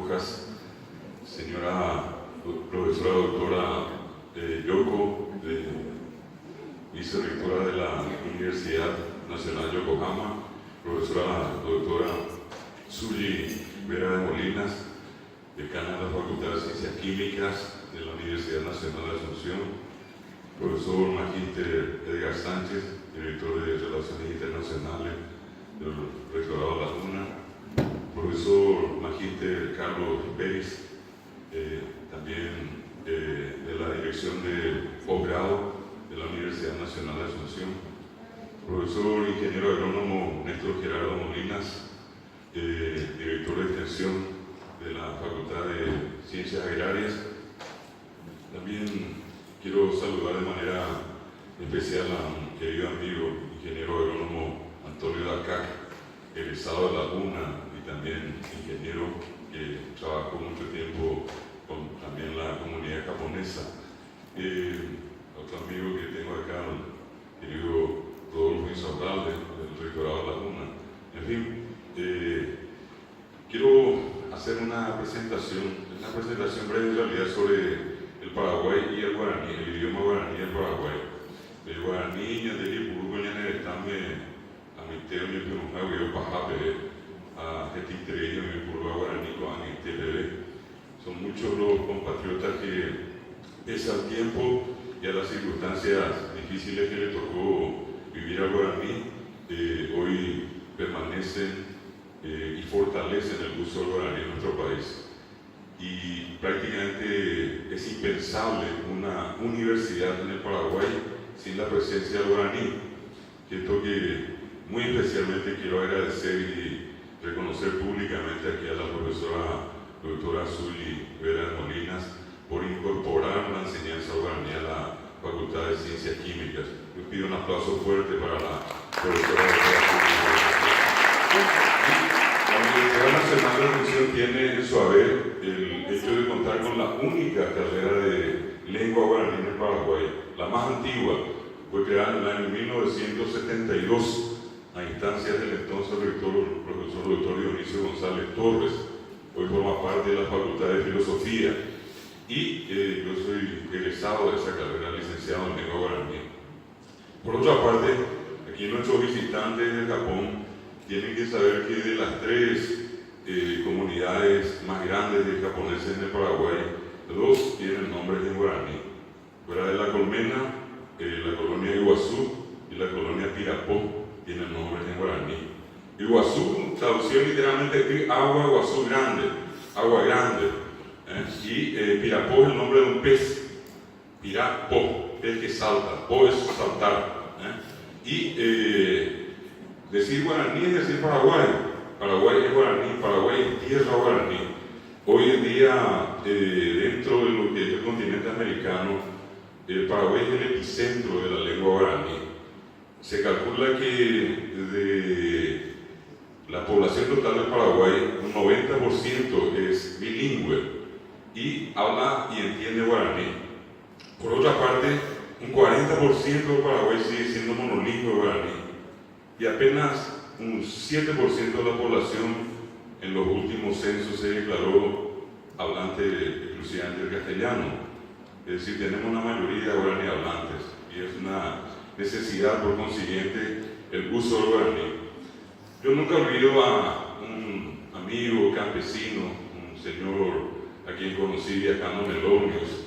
Rojas, señora profesora doctora Yoko, vicerrectora de la Universidad Nacional Yokohama, profesora doctora Zuly Vera de Molinas, decana de la Facultad de Ciencias Químicas de la Universidad Nacional de Asunción, profesor magíster Edgar Sánchez, director de Relaciones Internacionales del Rectorado de la UNA, profesor magíster Carlos Pérez, también de la Dirección de Posgrado de la Universidad Nacional de Asunción, profesor ingeniero agrónomo Néstor Gerardo Molinas, director de extensión de la Facultad de Ciencias Agrarias. También quiero saludar de manera especial a mi querido amigo, ingeniero agrónomo Antonio Dacac, egresado de la UNA y también ingeniero que trabajó mucho tiempo con también la comunidad japonesa. Otro amigo que tengo acá, el querido Rodolfo Insaurralde, del rectorado de la UNA. En fin, quiero hacer una presentación breve en realidad sobre el Paraguay y el guaraní, el idioma guaraní del Paraguay. El guaraní, Yandeli, Puruco, Ñaneretame, Amiteo, Ñepirumagüeo, Pajape, a Jetitreyo, Ñepurua, Guaraní, Coanitebebe. Son muchos los compatriotas que, pese al tiempo y a las circunstancias difíciles que le tocó vivir al guaraní, hoy permanecen y fortalecen el uso del guaraní en nuestro país. Y prácticamente es impensable una universidad en el Paraguay sin la presencia del guaraní. Esto que muy especialmente quiero agradecer y reconocer públicamente aquí a la profesora doctora Zuly Vera de Molinas por incorporar la enseñanza guaraní a la Facultad de Ciencias Químicas. Les pido un aplauso fuerte para la profesora La Universidad Nacional de Asunción tiene en su haber el hecho de contar con la única carrera de lengua guaraní en el Paraguay, la más antigua. Fue creada en el año 1972 a instancias del entonces rector, profesor doctor Dionisio González Torres. Hoy forma parte de la Facultad de Filosofía y yo soy egresado de esa carrera, licenciado en lengua guaraní. Por otra parte, aquí nuestros visitantes de Japón tienen que saber que de las tres comunidades más grandes de japoneses en el Paraguay, dos tienen nombres en guaraní. Fuera de la colmena, la colonia Iguazú y la colonia Pirapó tienen nombres en guaraní. Iguazú, traducido literalmente, agua, Iguazú grande, agua grande. Y Pirapó es el nombre de un pez. Pirapó, pez que salta, po es saltar. Y decir guaraní es decir Paraguay. Paraguay es guaraní, Paraguay es tierra guaraní. Hoy en día, dentro de lo que es el continente americano, el Paraguay es el epicentro de la lengua guaraní. Se calcula que de la población total del Paraguay, un 90% es bilingüe y habla y entiende guaraní. Por otra parte, un 40% del Paraguay sigue siendo monolingüe guaraní y apenas un 7% de la población en los últimos censos se declaró hablante exclusivamente del castellano. Es decir, tenemos una mayoría de guaraní hablantes y es una necesidad, por consiguiente, el uso del guaraní. Yo nunca olvido a un amigo campesino, un señor a quien conocí viajando en el ómnibus.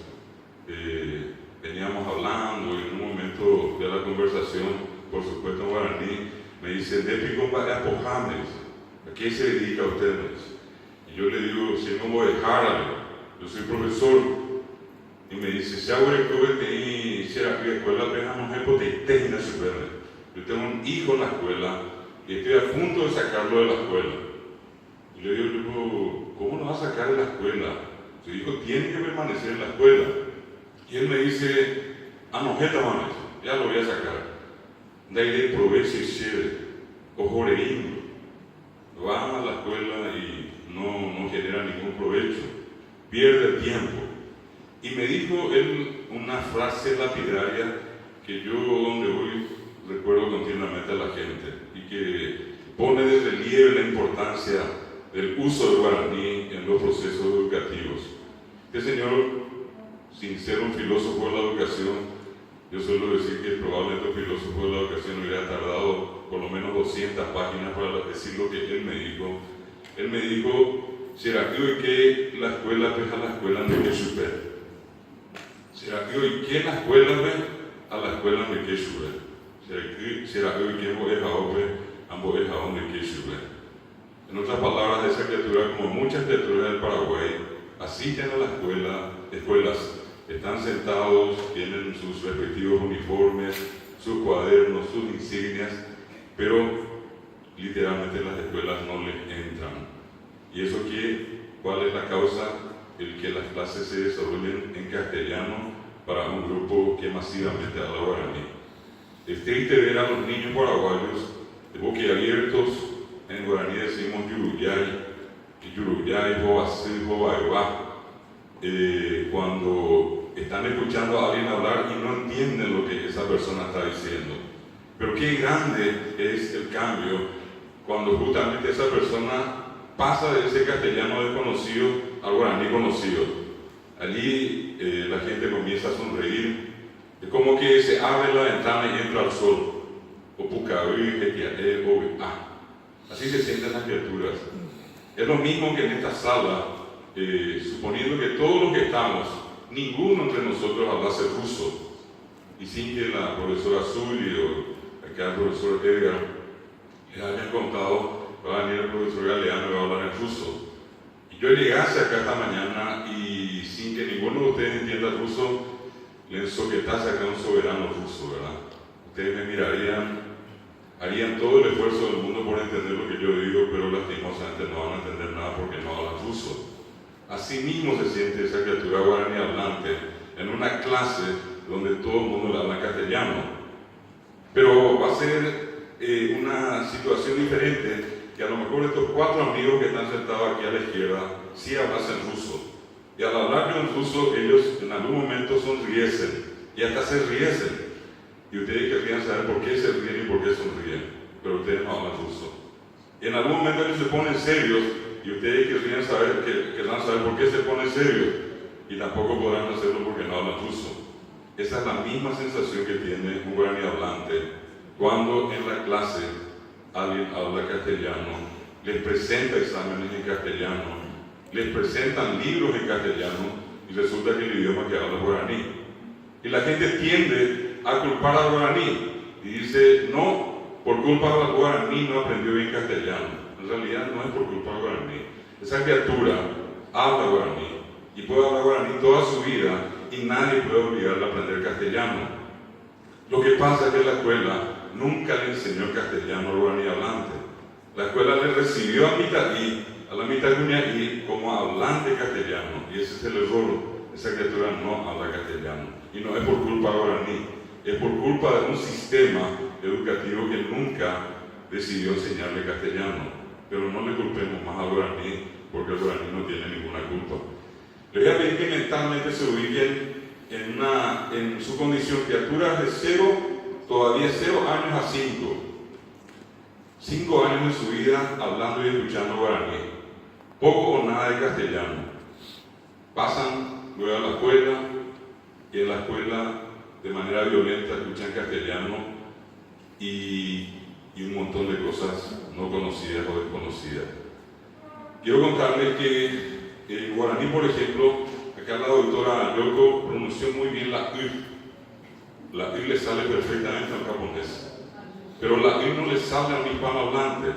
Veníamos hablando y en un momento de la conversación, por supuesto en guaraní, me dice, ¿a qué se dedica usted? Y yo le digo, si no voy a dejar, yo soy profesor. Y me dice, si hago el club de escuela, yo tengo un hijo en la escuela y estoy a punto de sacarlo de la escuela. Y le digo, ¿cómo lo vas a sacar de la escuela? Su hijo tiene que permanecer en la escuela. Y él me dice, ya lo voy a sacar. De ahí de provecho y chévere, ojoreín. Va a la escuela y no genera ningún provecho, pierde el tiempo. Y me dijo él una frase lapidaria que yo donde voy recuerdo continuamente a la gente y que pone de relieve la importancia del uso del guaraní en los procesos educativos. Este señor, sin ser un filósofo de la educación, yo suelo decir que probablemente un filósofo de la educación hubiera tardado por lo menos 200 páginas para decir lo que él me dijo. Él me dijo, ¿será que hoy que la escuela pues a la escuela no que super? ¿Será que hoy que la escuela ve a la escuela no que super? ¿Será que hoy que vos es a ambos es a donde que super? En otras palabras, esa criatura, como muchas criaturas del Paraguay, asisten a la escuelas, están sentados, tienen sus respectivos uniformes, sus cuadernos, sus insignias, pero literalmente las escuelas no les entran. ¿Y eso cuál es la causa? El que las clases se desarrollen en castellano para un grupo que masivamente habla guaraní. Es triste ver a los niños paraguayos de boquiabiertos. En guaraní decimos yuruyay, bobasí, bobaibá, cuando están escuchando a alguien hablar y no entienden lo que esa persona está diciendo. Pero qué grande es el cambio cuando justamente esa persona pasa de ese castellano desconocido al guaraní conocido. Allí la gente comienza a sonreír, es como que se abre la ventana y entra el sol. Así se sienten las criaturas. Es lo mismo que en esta sala, suponiendo que todos los que estamos, ninguno entre nosotros hablase ruso, y sin que la profesora Zuli o acá el profesor Edgar les hayan contado, va a venir el profesor Galeano y va a hablar en ruso. Y yo llegase acá esta mañana y sin que ninguno de ustedes entienda ruso, le soquetase acá un soberano ruso, ¿verdad? Ustedes me mirarían, harían todo el esfuerzo del mundo por entender lo que yo digo, pero lastimosamente no van a entender nada porque no hablan ruso. Así mismo se siente esa criatura guaraní hablante en una clase donde todo el mundo le habla castellano. Pero va a ser una situación diferente, que a lo mejor estos 4 amigos que están sentados aquí a la izquierda sí hablasen ruso. Y al hablar en ruso, ellos en algún momento sonriesen y hasta se riesen. Y ustedes querrían saber por qué se ríen y por qué sonríen, pero ustedes no hablan ruso. Y en algún momento ellos se ponen serios y ustedes querrán saber por qué se ponen serios y tampoco podrán hacerlo porque no hablan ruso. Esa es la misma sensación que tiene un guaraní hablante cuando en la clase alguien habla castellano, les presenta exámenes en castellano, les presentan libros en castellano y resulta que el idioma que habla es guaraní. Y la gente tiende a culpar al guaraní y dice, no, por culpa del guaraní no aprendió bien castellano. En realidad no es por culpa del guaraní. Esa criatura habla guaraní y puede hablar guaraní toda su vida y nadie puede obligarla a aprender castellano. Lo que pasa es que la escuela nunca le enseñó castellano al guaraní hablante. La escuela le recibió a la mitad y como hablante castellano, y ese es el error. Esa criatura no habla castellano y no es por culpa del guaraní. Es por culpa de un sistema educativo que nunca decidió enseñarle castellano. Pero no le culpemos más al guaraní, porque el guaraní no tiene ninguna culpa. Les voy a pedir que mentalmente se ubiquen en su condición, criaturas de 0, todavía 0 años a 5. 5 años de su vida hablando y escuchando guaraní. Poco o nada de castellano. Pasan luego a la escuela y en la escuela de manera violenta escuchan castellano y un montón de cosas no conocidas o desconocidas. Quiero contarles que el guaraní, por ejemplo, acá la doctora Yoko pronunció muy bien la U. La U le sale perfectamente al japonés, pero la U no le sale a un hispanohablante.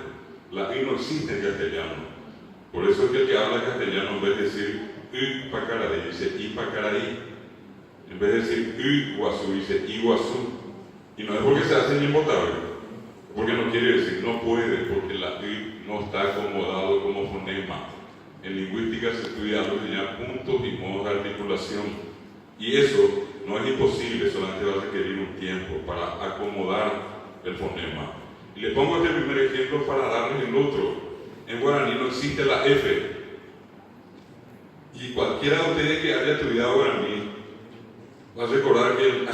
La U no existe en castellano. Por eso es que el que habla castellano, en vez de decir U pacaradí, dice I pacaradí. En vez de decir Iguazú, dice Iguazú. Y no es porque se hace inimpotable, porque no quiere decir, no puede, porque la U no está acomodado como fonema. En lingüística se estudia algo que se llama puntos y modos de articulación. Y eso no es imposible, solamente va a requerir un tiempo para acomodar el fonema. Y les pongo este primer ejemplo para darles el otro. En guaraní no existe la F. Y cualquiera de ustedes que haya estudiado guaraní va a recordar que el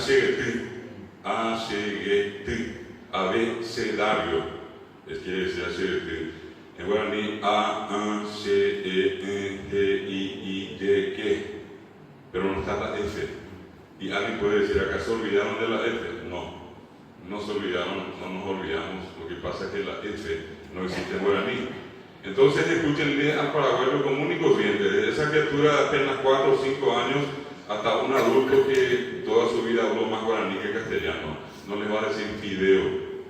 abecedario, quiere decir En guaraní, A, C, E, N, G, I, D, Q. Pero no está la F. Y alguien puede decir, ¿acaso olvidaron de la F? No se olvidaron, no nos olvidamos. Lo que pasa es que la F no existe en guaraní. Entonces escúchenle al paraguayo común y corriente, desde esa criatura de apenas 4 o 5 años hasta un adulto que toda su vida habló más guaraní que castellano. No les va a decir fideo,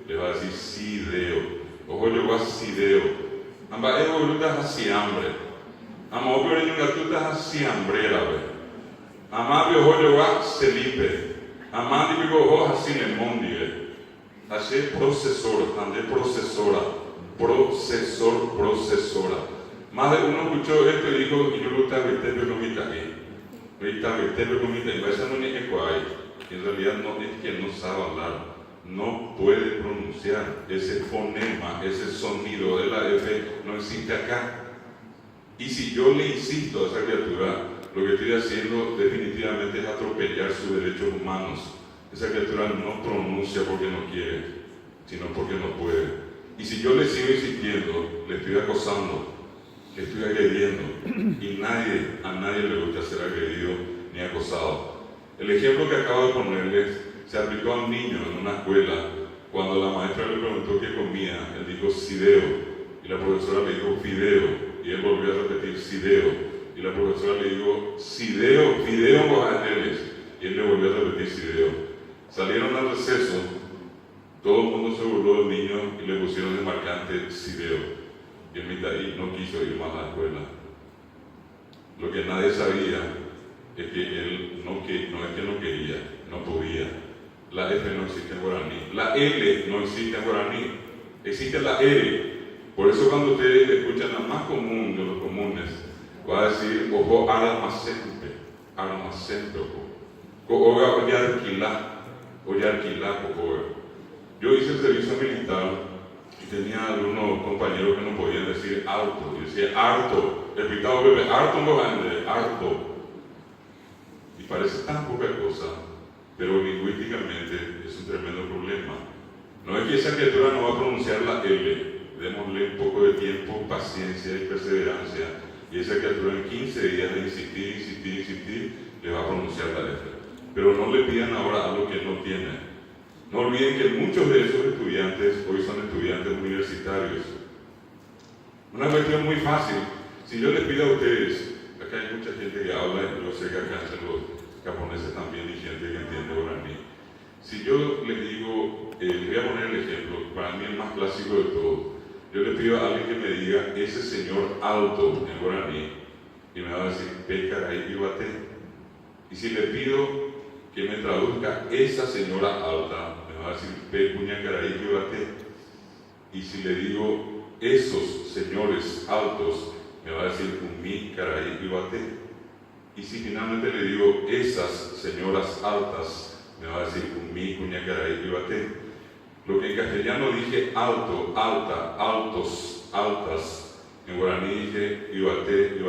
les va a decir sideo. Ojo, yo voy a sideo. Amba ego brutas así hambre. Amo opio en gatutas así hambrera, ve. Amabio ojo yo va celipe. Amandi vivo ojo así lemondi, ve. Así procesor, ande procesora. Procesora. Más de uno escuchó esto y dijo, y yo lo estaba viendo con mi taquí. En realidad no es que no sabe hablar, no puede pronunciar ese fonema, ese sonido de la F, no existe acá. Y si yo le insisto a esa criatura, lo que estoy haciendo definitivamente es atropellar sus derechos humanos. Esa criatura no pronuncia porque no quiere, sino porque no puede. Y si yo le sigo insistiendo, le estoy acosando, le estoy agrediendo, y a nadie le gusta ser agredido ni acosado. El ejemplo que acabo de ponerles se aplicó a un niño en una escuela. Cuando la maestra le preguntó qué comía, él dijo sideo, y la profesora le dijo fideo, y él volvió a repetir sideo, y la profesora le dijo sideo, fideo guajaneles, y él le volvió a repetir sideo. Salieron al receso, todo el mundo se burló del niño y le pusieron de marcante sideo. Y el Mitaí no quiso ir más a la escuela. Lo que nadie sabía es que él no es que no quería, no podía. La F no existe en guaraní. La L no existe en guaraní. Existe la R. Por eso cuando ustedes escuchan la más común de los comunes, va a decir, ojo, aramacente, oga, oye alquilá, Yo hice el servicio militar y tenía algunos compañeros que no podían decir harto. Yo decía harto, el pitado bebé, harto no grande, harto. Y parece tan poca cosa, pero lingüísticamente es un tremendo problema. No es que esa criatura no va a pronunciar la L, démosle un poco de tiempo, paciencia y perseverancia, y esa criatura en 15 días de insistir, le va a pronunciar la F. Pero no le pidan ahora algo que no tiene. No olviden que muchos de esos estudiantes hoy son estudiantes universitarios. Una cuestión muy fácil, si yo les pido a ustedes, acá hay mucha gente que habla, y yo sé que acá están los japoneses también y gente que entiende guaraní. Si yo les digo, les voy a poner el ejemplo, para mí el más clásico de todo, yo le pido a alguien que me diga, ese señor alto en guaraní, y me va a decir, Pecaray Ibate. Y si le pido que me traduzca esa señora alta, me va a decir Pecuñacaray Ibate. Y si le digo esos señores altos, me va a decir Umi Caray Ibate. Y si finalmente le digo esas señoras altas, me va a decir Umi Cuñacaray Ibate. Lo que en castellano dije alto, alta, altos, altas, en guaraní dije Ibate.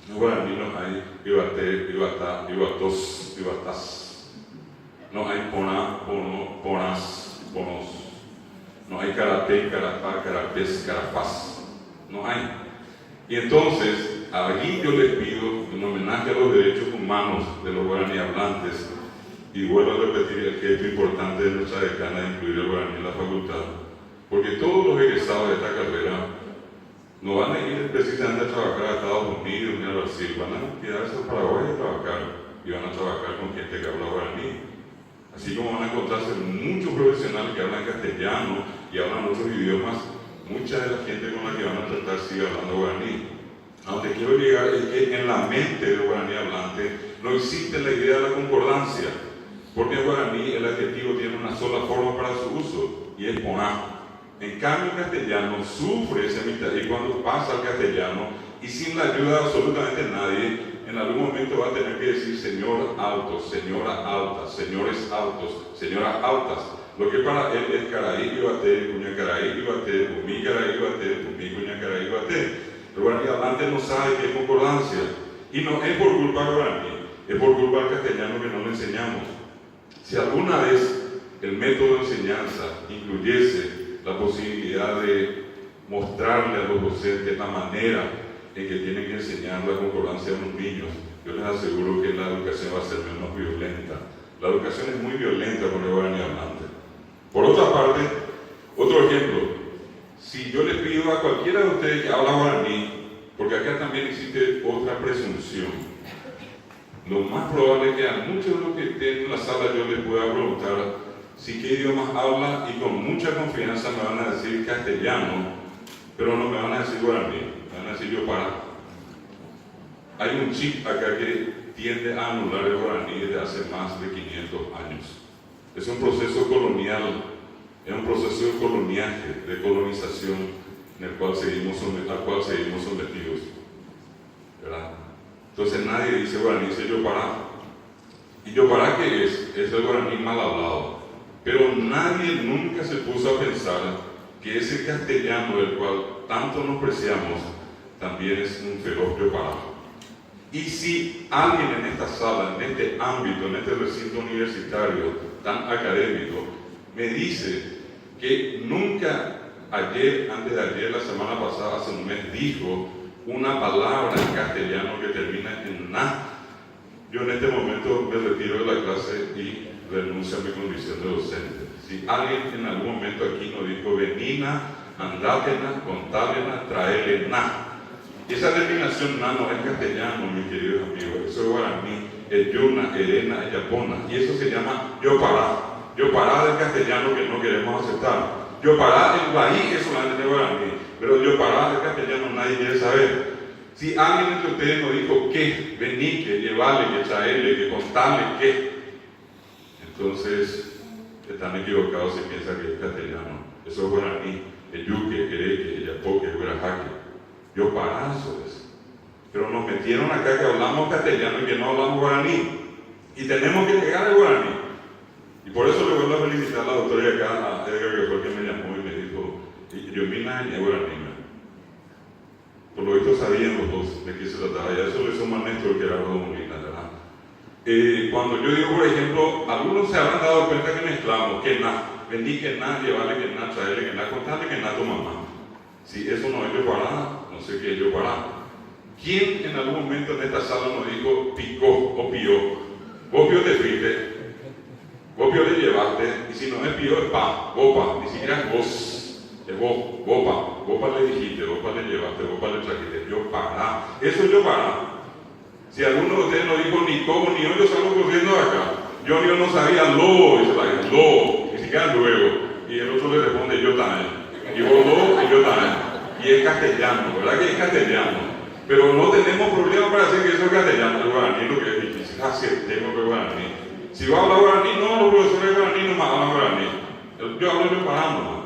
En guaraní no hay Ibate, Ibata, Ibatos, Ibatas. No hay pona, pono, ponas, ponos. No hay karate, carapá, carapés, carapás. No hay. Y entonces, allí yo les pido, en homenaje a los derechos humanos de los guaraní hablantes, y vuelvo a repetir el gesto importante de nuestra decana de incluir el guaraní en la facultad, porque todos los egresados de esta carrera no van a ir precisamente a trabajar a Estados Unidos ni a Brasil, van a quedarse en Paraguay a trabajar, y van a trabajar con gente que habla guaraní. Así como van a encontrarse muchos profesionales que hablan castellano y hablan otros idiomas, mucha de la gente con la que van a tratar sigue hablando guaraní. A donde quiero llegar es que en la mente del guaraní hablante no existe la idea de la concordancia, porque en guaraní el adjetivo tiene una sola forma para su uso, y es poná. En cambio, el castellano sufre ese mitad, y cuando pasa al castellano, y sin la ayuda de absolutamente nadie, en algún momento va a tener que decir señor alto, señora alta, señores altos, señoras altas. Lo que para él es caraí, ibate, cuña caraí, ibate, pumí caraí, ibate, pumí cuña caraí, ibate. El guaraní hablante no sabe qué es concordancia. Y no es por culpa del guaraní, es por culpa del castellano que no le enseñamos. Si alguna vez el método de enseñanza incluyese la posibilidad de mostrarle a los docentes la manera en que tienen que enseñar la concordancia a los niños, yo les aseguro que la educación va a ser menos violenta. La educación es muy violenta con el guaraní hablante. Por otra parte, otro ejemplo, si yo le pido a cualquiera de ustedes que habla guaraní, porque acá también existe otra presunción, lo más probable es que a muchos de los que estén en la sala yo les pueda preguntar si qué idiomas habla y con mucha confianza me van a decir castellano, pero no me van a decir guaraní, me van a decir yo para. Hay un chip acá que tiende a anular el guaraní desde hace más de 500 años. Es un proceso colonial, es un proceso de coloniaje, de colonización, en el cual al cual seguimos sometidos, ¿verdad? Entonces nadie dice guaraní, dice yo para. ¿Y yo para qué es? Es el guaraní mal hablado. Pero nadie nunca se puso a pensar que ese castellano del cual tanto nos preciamos también es un feroz yo para. Y si alguien en esta sala, en este ámbito, en este recinto universitario tan académico, me dice que nunca ayer, antes de ayer, la semana pasada, hace un mes, dijo una palabra en castellano que termina en na, yo en este momento me retiro de la clase y renuncio a mi condición de docente. Si alguien en algún momento aquí nos dijo venina, andátena, contálena, traélena, esa terminación na no es castellano, mis queridos amigos, eso es guaraní, el yuna, erena, yapona, y eso se llama yo para. Yo para del castellano que no queremos aceptar. Yo para el guarí es solamente de guaraní, pero yo para del castellano nadie quiere saber. Si alguien entre ustedes nos dijo que, vení, que llevarle, que traerle, que contarle, que, entonces están equivocados si piensan que es castellano. Eso es guaraní, el yuque, el quereque, el yapoque, el guarajaque. Yo para eso es. Pero nos metieron acá que hablamos castellano y que no hablamos guaraní. Y tenemos que llegar al guaraní. Y por eso le vuelvo a felicitar a la doctora acá, a Edgar, que fue quien me llamó y me dijo, yo mina y guaraní. Por lo visto sabían los dos de qué se trataba. Y a eso le suma Néstor Gerardo Molina, ¿verdad? Cuando yo digo, por ejemplo, algunos se habrán dado cuenta que mezclamos, que na, vení que na, llevarle que na, traerle que na, contarle que na tu mamá. Si eso no es yo para, no sé qué es yo para. ¿Quién en algún momento en esta sala nos dijo picó o pió? Vos pio te fuiste, vos pio le llevaste, y si no es pío es pa, bopa, ni siquiera es vos, es vos, bopa le dijiste, bopa le llevaste, bopa le trajiste, yo para. Eso es yo para. Si alguno de ustedes no dijo ni cómo ni yo salgo corriendo de acá. Yo no sabía lo, dice la gente, lo, ni siquiera luego. Y el otro le responde yo también. Y vos lo, y yo también. Y es castellano, ¿verdad que es castellano? Pero no tenemos problema para decir que eso es castellano. El guaraní lo que es difícil, aceptemos que es guaraní. Si va a hablar guaraní, no, los profesores de guaraní no más hablan guaraní. Yo hablo yo para nomás.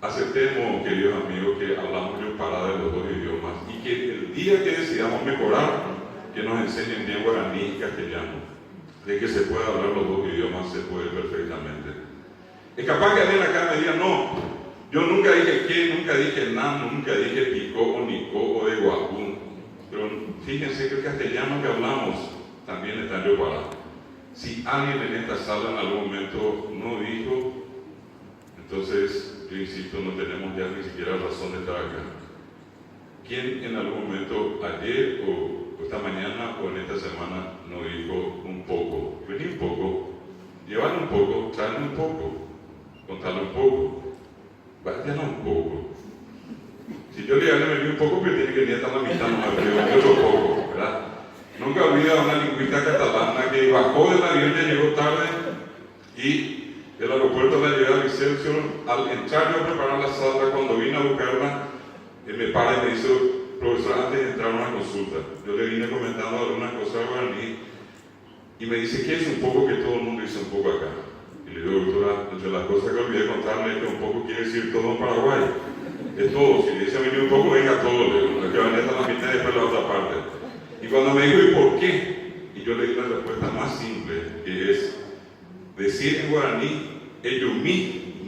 Aceptemos, queridos amigos, que hablamos yo para de los dos idiomas y que el día que decidamos mejorar, que nos enseñen bien guaraní y castellano. De que se puede hablar los dos idiomas, se puede perfectamente. Es capaz que alguien acá me diga, no, yo nunca dije que, nunca dije nada, nunca dije picó o nicó o de guapú. Pero fíjense que el castellano que hablamos también está yo para. Si alguien en esta sala en algún momento no dijo, entonces, yo insisto, no tenemos ya ni siquiera razón de estar acá. ¿Quién en algún momento, ayer o esta mañana o en esta semana, no dijo un poco? Vení un poco, llevarle un poco, traerle un poco, contarle un poco. Vayan un poco. Si yo le vení un poco, pero tiene que venir hasta la mitad, no me vení otro poco, ¿verdad? Nunca olvido a una lingüista catalana que bajó del avión, ya llegó tarde y del aeropuerto de la llegada de Vicencio, al entrar yo a preparar la sala, cuando vine a buscarla, me para y me dice, profesor, antes de entrar a una consulta, yo le vine comentando algunas cosas a guaraní y me dice, ¿qué es un poco que todo el mundo dice un poco acá? Y le digo, doctora, entre las cosas que olvidé contarle es que un poco quiere decir todo en Paraguay. Es todo. Si le dice a venir un poco, venga todo. Le digo, no es que venir hasta la mitad y después la otra parte. Y cuando me dijo, ¿y por qué? Y yo le di la respuesta más simple, que es decir en guaraní,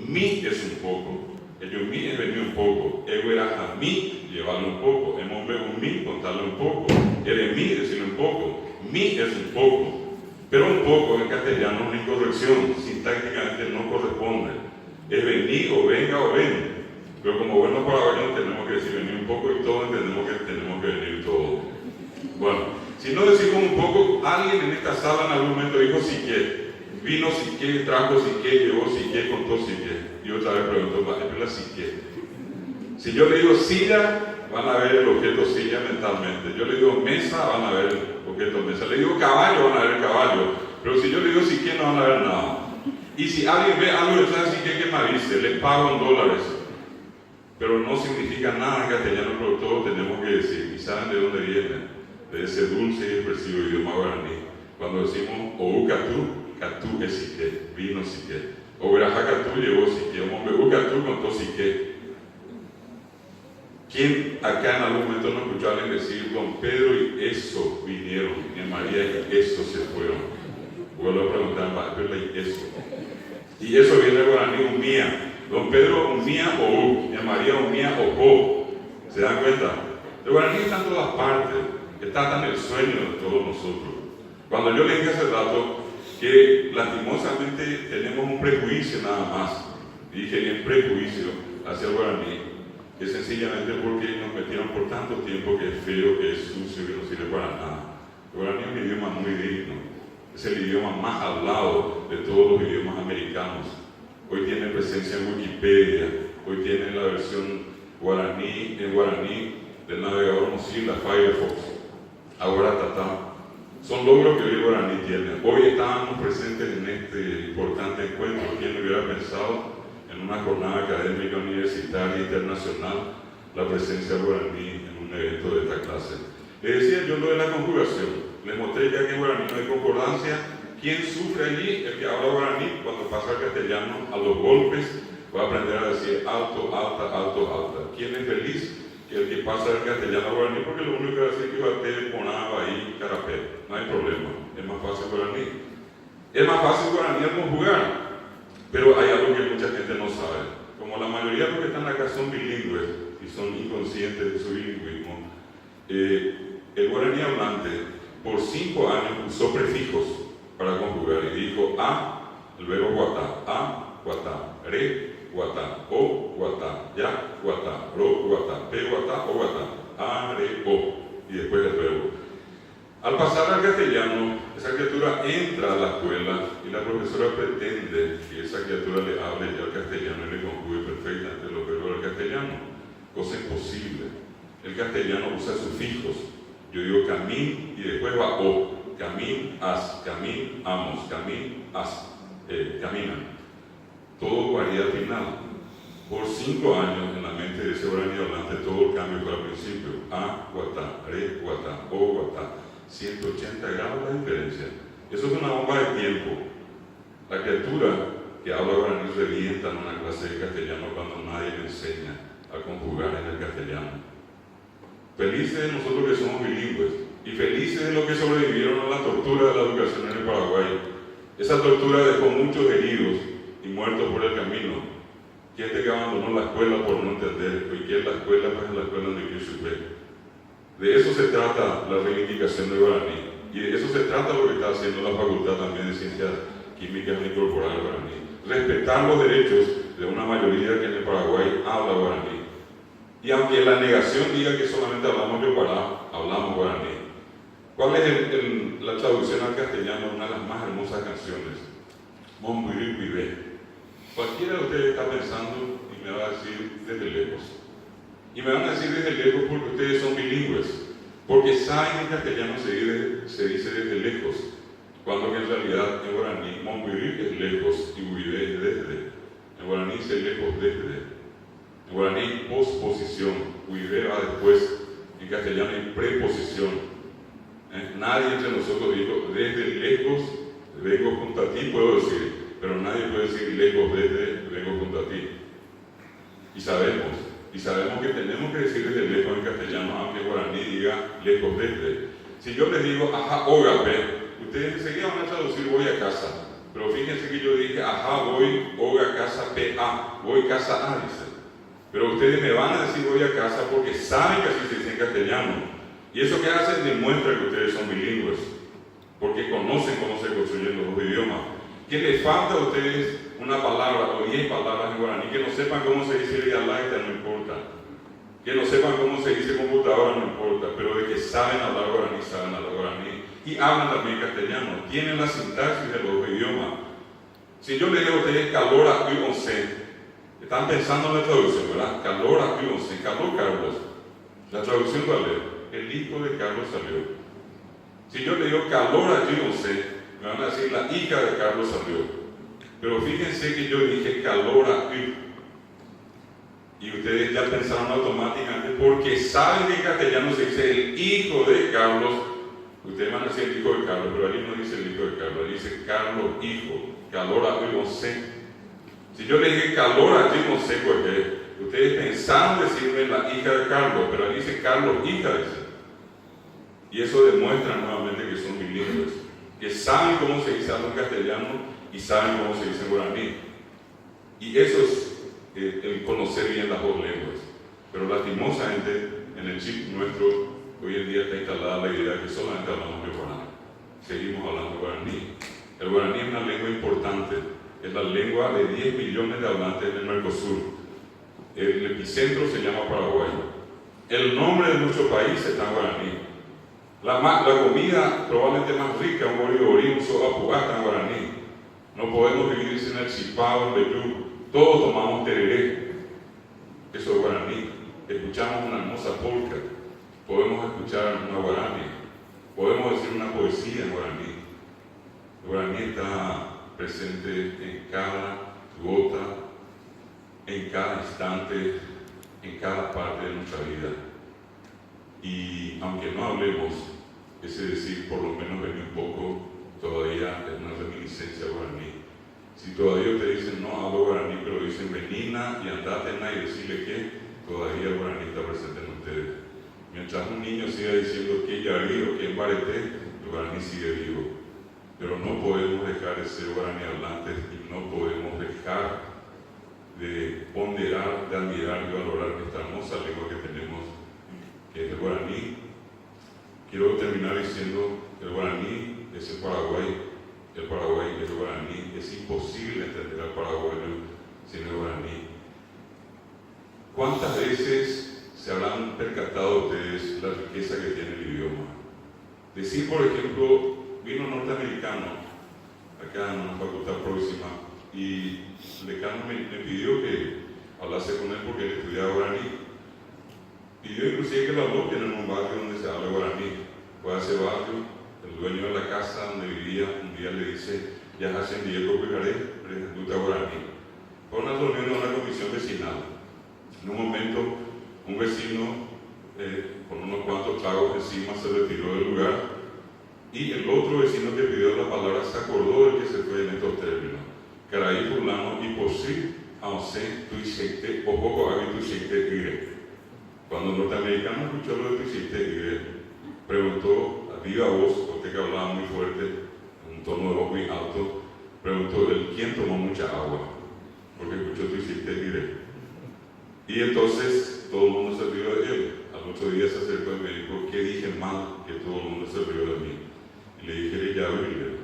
mi es un poco. Mi es venir un poco. Ego era a mí, llevarlo un poco. Hemos un mi, contarle un poco. Eres mi, decirle un poco. Mi es un poco. Pero un poco en castellano es una incorrección, sintácticamente no corresponde. Es venir o venga o ven. Pero como buenos paraguayos tenemos que decir venir un poco y todos entendemos que tenemos que venir todos. Bueno, si no decimos un poco, alguien en esta sala en algún momento dijo Sique, vino Sique, trajo Sique, llevó Sique, contó Sique. Y otra vez preguntó, ¿es la Sique? Si yo le digo silla, van a ver el objeto silla mentalmente. Yo le digo mesa, van a ver el objeto mesa. Le digo caballo, van a ver el caballo. Pero si yo le digo Sique, no van a ver nada. Y si alguien ve algo de esa Sique, que me avise, le pago en dólares. Pero no significa nada en castellano, pero todos tenemos que decir. ¿Y saben de dónde viene? De ese dulce y expresivo idioma guaraní. Cuando decimos Oucatú, Catú es Sique, vino Sique. O Verajacatú llegó Sique, o Ucatú contó Sique. ¿Quién acá en algún momento no escuchó a alguien decir Don Pedro y eso vinieron, y María y eso se fueron? Vuelvo a preguntar, Pedro y eso. Y eso viene del guaraní unía. Don Pedro unía o y María unía o jo. ¿Se dan cuenta? El guaraní está en todas partes. Está en el sueño de todos nosotros. Cuando yo le dije hace rato que lastimosamente tenemos un prejuicio nada más, dije el prejuicio hacia el guaraní, que sencillamente porque nos metieron por tanto tiempo que es feo, que es sucio, que no sirve para nada. El guaraní es un idioma muy digno, es el idioma más hablado de todos los idiomas americanos. Hoy tiene presencia en Wikipedia, hoy tiene la versión guaraní en guaraní del navegador Mozilla Firefox. Ahora Tatá. Son logros que hoy el guaraní tiene. Hoy estábamos presentes en este importante encuentro. ¿Quién hubiera pensado en una jornada académica universitaria internacional la presencia del guaraní en un evento de esta clase? Les decía yo lo de la conjugación. Les mostré ya que en guaraní no hay concordancia. ¿Quién sufre allí? El que habla guaraní, cuando pasa al castellano, a los golpes, va a aprender a decir alto, alta, alto, alta. ¿Quién es feliz? El que pasa del castellano al guaraní, porque lo único que va a decir es que va a tener ponaba ahí, carapé. No hay problema, es más fácil guaraní. Es más fácil guaraní al conjugar, pero hay algo que mucha gente no sabe. Como la mayoría de los que están acá son bilingües y son inconscientes de su bilingüismo, el guaraní hablante por 5 años usó prefijos para conjugar y dijo a, el verbo guatá, re, guatá, o, guatá, ya, guatá, ro, guatá, pe, guatá, o, guatá, a, re, o, y después el verbo. Al pasar al castellano, esa criatura entra a la escuela y la profesora pretende que esa criatura le hable ya al castellano y le conjugue perfectamente los verbos del castellano, cosa imposible. El castellano usa sufijos. Yo digo camín y después va o, camín, as, camín, amos, camín, as, caminan. Todo varía al final. Por 5 años en la mente de ese guaraní hablante todo el cambio fue al principio. A, guatá, re, guatá, o, guatá. 180 grados la diferencia. Eso es una bomba de tiempo. La criatura que habla guaraní revienta en una clase de castellano cuando nadie le enseña a conjugar en el castellano. Felices de nosotros que somos bilingües y felices de los que sobrevivieron a la tortura de la educación en el Paraguay. Esa tortura dejó muchos heridos y muertos por el camino. Gente que abandonó la escuela por no entender, y que es la escuela, pues es la escuela donde yo supe. De eso se trata la reivindicación de guaraní, y de eso se trata lo que está haciendo la Facultad también de Ciencias Químicas e incorporar el guaraní. Respetar los derechos de una mayoría que en el Paraguay habla guaraní. Y aunque la negación diga que solamente hablamos yopará, hablamos guaraní. ¿Cuál es la traducción al castellano de una de las más hermosas canciones? Mombiri Vive. Cualquiera de ustedes está pensando y me va a decir desde lejos. Y me van a decir desde lejos porque ustedes son bilingües, porque saben que en castellano se dice desde lejos, cuando en realidad en guaraní Mombiri es lejos y Vive es desde. En guaraní dice lejos desde. En guaraní hay posposición, Vive va después. En castellano hay preposición. Nadie entre nosotros dijo desde lejos vengo junto a ti, puedo decir, pero nadie puede decir lejos desde vengo junto a ti. Y sabemos que tenemos que decir desde lejos en castellano, aunque guaraní diga lejos desde. Si yo les digo ajá, ógape, ustedes enseguida van a traducir voy a casa. Pero fíjense que yo dije ajá, voy, oga, casa, pa, voy casa a, dice. Pero ustedes me van a decir voy a casa porque saben que así se dice en castellano. Y eso que hacen demuestra que ustedes son bilingües, porque conocen cómo se construyen los dos idiomas. ¿Qué les falta a ustedes una palabra o 10 palabras en guaraní, que no sepan cómo se dice Rialaita, no importa. Que no sepan cómo se dice computadora, no importa, pero de que saben hablar guaraní, saben hablar guaraní. Y hablan también castellano, tienen la sintaxis de los idiomas. Si yo le digo a ustedes calora y once, están pensando en la traducción, ¿verdad? Calora y once, caló Carlos. La traducción cuál es? El hijo de Carlos salió. Si yo le digo calora y once, me van a decir la hija de Carlos salió. Pero fíjense que yo dije calora y ustedes ya pensaron automáticamente, porque saben que en castellano se dice el hijo de Carlos. Ustedes van a decir el hijo de Carlos, pero allí no dice el hijo de Carlos, allí dice Carlos hijo, calora y once. Si yo le dije calora y once, porque ustedes pensaron decirme la hija de Carlos, pero allí dice Carlos hija, dice. Y eso demuestra nuevamente que son bilingües, que saben cómo se dice algo en castellano y saben cómo se dice en guaraní. Y eso es el conocer bien las dos lenguas. Pero lastimosamente en el chip nuestro hoy en día está instalada la idea de que solamente hablamos de guaraní. Seguimos hablando de guaraní. El guaraní es una lengua importante, es la lengua de 10 millones de hablantes en el Mercosur. El epicentro se llama Paraguay. El nombre de nuestro país está en guaraní. La comida probablemente más rica, un boriborí, un soapugá, está en guaraní. No podemos vivir sin el chipao, el vellú. Todos tomamos tereré, eso es guaraní. Escuchamos una hermosa polca, podemos escuchar una guaraní, podemos decir una poesía en guaraní. El guaraní está presente en cada gota, en cada instante, en cada parte de nuestra vida. Y aunque no hablemos, ese decir por lo menos venir un poco, todavía es una reminiscencia guaraní. Si todavía ustedes dicen no hablo guaraní, pero dicen venina y andate y decirle que todavía el guaraní está presente en ustedes. Mientras un niño siga diciendo que yarí o que embarete, el guaraní sigue vivo. Pero no podemos dejar de ser guaraní hablantes y no podemos dejar de ponderar, de admirar y valorar esta hermosa lengua que tenemos, que es el guaraní. Quiero terminar diciendo que el guaraní es el Paraguay. El Paraguay es el guaraní, es imposible entender al paraguayo sin el guaraní. ¿Cuántas veces se habrán percatado ustedes la riqueza que tiene el idioma? Decir, por ejemplo, vino un norteamericano acá en una facultad próxima y el decano me pidió que hablase con él porque él estudiaba guaraní. Pidió inclusive que lo aloquen en un barrio donde se habla guaraní. Fue a ese barrio. El dueño de la casa donde vivía un día le dice, ya hacen Diego Picaré, pregunta guaraní. Fue una reunión de una comisión vecinal. En un momento, un vecino con unos cuantos tragos encima se retiró del lugar y el otro vecino que pidió la palabra se acordó del que se fue en estos términos. Caraí fulano y por sí, aunque tú hiciste, o poco habi tú hiciste ire. Cuando el norteamericano escuchó lo de tú hiciste ire, preguntó a viva voz, usted que hablaba muy fuerte, un tono de voz muy alto, preguntó quién tomó mucha agua, porque escuchó tú hiciste ire. Y entonces todo el mundo se rió de él. Al otro día se acercó y me dijo, ¿qué dije mal que todo el mundo se rió de mí? Y le dije, ya oír,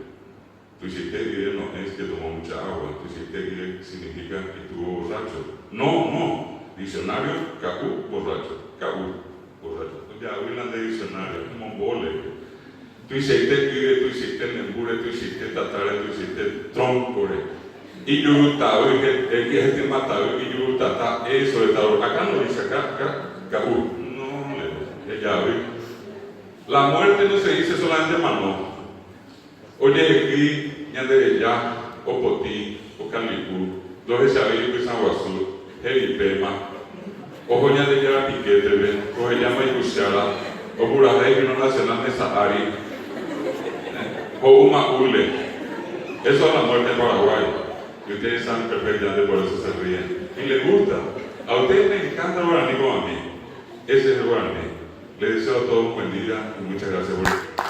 tú hiciste ire no es que tomó mucha agua, tú hiciste ire significa que estuvo borracho. No, diccionario, cabú, borracho, cabú, borracho. Ya hablan de diccionario, es como mongole. Tú hiciste ire, tú hiciste lembure, tú hiciste tatare, tú hiciste troncore. Y yurutado, el que es el que mataba, y yurutata, eso de tal. Acá no dice, acá, cabú. No, ya vi. La muerte no se dice solamente mano. Oye, aquí, ñandere ya, o potí, o calipú, los de Chavillo que San Guazú, Jeripema, o ñandere ya piquete, o llama y cuchara, o Burajay, no nacional de Sahari, o Umaule. Eso es la muerte en Paraguay. Y ustedes saben perfectamente, por eso se ríen. Y les gusta. A ustedes les encanta el guaraní como a mí. Ese es el guaraní. Les deseo a todos un buen día y muchas gracias por